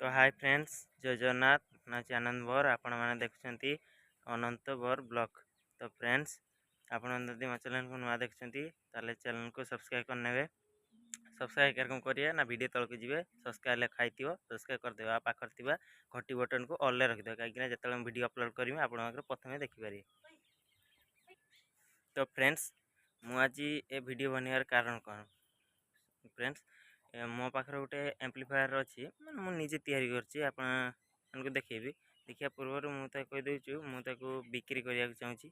तो hi friends, जय जगन्नाथ। ना आनंद बर आपण मैंने देखुं अनंत बर ब्लॉग। तो फ्रेंड्स, आपड़ी मो चैनल को नुआ देखते चैनल को सब्सक्राइब करने। सब्सक्राइब कर करिए ना, वीडियो तल को जी सब्सक्राइब लिखाई सब्सक्राइब करदे पाखर घटी बटन को ऑल रखिद कहीं जो वीडियो अपलोड करेंगे आप प्रथम देखिपारे। तो फ्रेंड्स, मुझे ये वीडियो बनवार कारण कौन फ्रेंड्स, मो पाखे गोटे एम्प्लीफायर अच्छी मैंने निजे तैयारी कर देखेबी। देखा पूर्व मुझे कहीदे मुझे बिक्री करने चाहूँगी।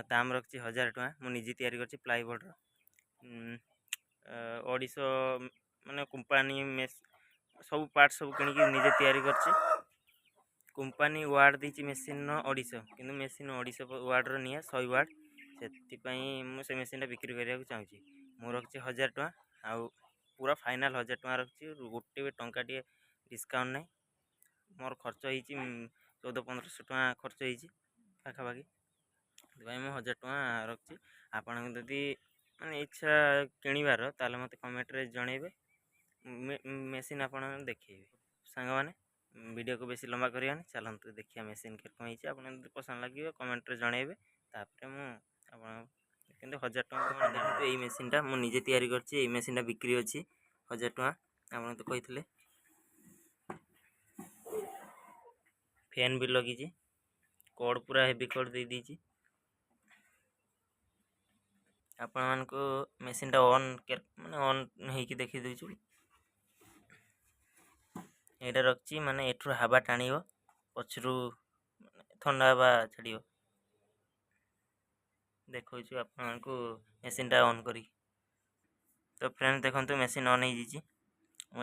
दाम रखी 1000 टଙ୍କା। मुझे निजे तैयारी कर प्लाईबोर्ड ओडिशा माने कंपनी सब पार्ट सब किणी निजे तैयारी कर। कंपनी वार्ड दी मेसीन ओडिशा कि मेसीन ओडिशा वार्ड निए 100 वार्ड से मुझे मेसीन बिक्री करने चाहूँगी। मुझे रखी 1000 टଙ୍କା। आउ पूरा फाइनाल 1000 टଙ୍କା रखी। गोटे भी टंका टे डिस्काउंट नहीं। मोर खर्च हो 1400-1500 टଙ୍କା खर्च हो पाखापाखि। मुझे 1000 टଙ୍କା रखी। आपन जदि माने इच्छा किणवार ताले मत कमेंट रे जणेबे। मेसीन आपन देखिए सांग माने वीडियो को बेसी लंबा करिया चलते देखिए मेसीन कौन आप पसंद लगे कमेंट रे जणेबे। तापर मुझे 1000 टଙ୍କା देखते ये मेसीनटा मुझे निजे तैयारी कर मेसीनटा बिक्री अच्छी 1000 टଙ୍କା। आप तो कही फैन भी लगी कोड पूरा हेवी कोड दे दीजिए। आपण मानक मेसीनटा ऑन माने ऑन होइकी देखि देछु। एटा रखची माने एठु हवा टाणीबो पछरु ठंडा हवा छाड़ियो। देखो आपण मानक मेसीनटा ऑन करी। तो फ्रेंड्स देखंतु मेसीन ऑन हो जी।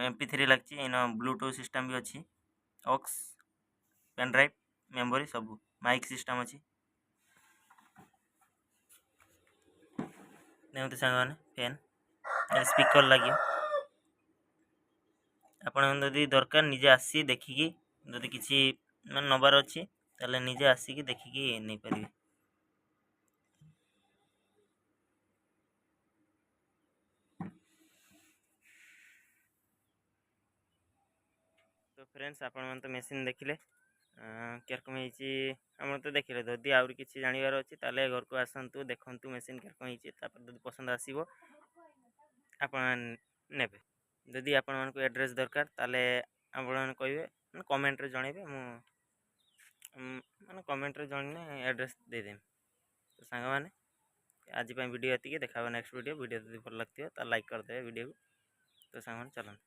MP3 लागची इन ब्लूटूथ सिस्टम भी अच्छी, ऑक्स पेन ड्राइव मेमोरी सब माइक सिस्टम अच्छी। देखते सांग फैन स्पीकर लगे। आपन जदि दरकार निजे आसी देखिकी जदि किसी माने नबार अच्छी ताले निजे आसिकी देखिकी नहीं पारिबे। तो फ्रेंड्स, आपण मन तो मेसीन देखिले केरकम आम तो देखिले। जदि आउरी किसी जानिबार अच्छी ताले घर को आसतु देखंतु मेसीन केरकम जदि पसंद आसीबो आपण नेबे। जदि आपण मन को एड्रेस दरकार ताले आपण कहिबे कमेंट रे जणेबे। मु माने कमेंट रे जणने एड्रेस दे देम। तो सांग माने आज वीडियो एति देखा नेक्स्ट वीडियो जदि भल लगथियो ता लाइक कर दे वीडियो को। तो सांग माने चलन।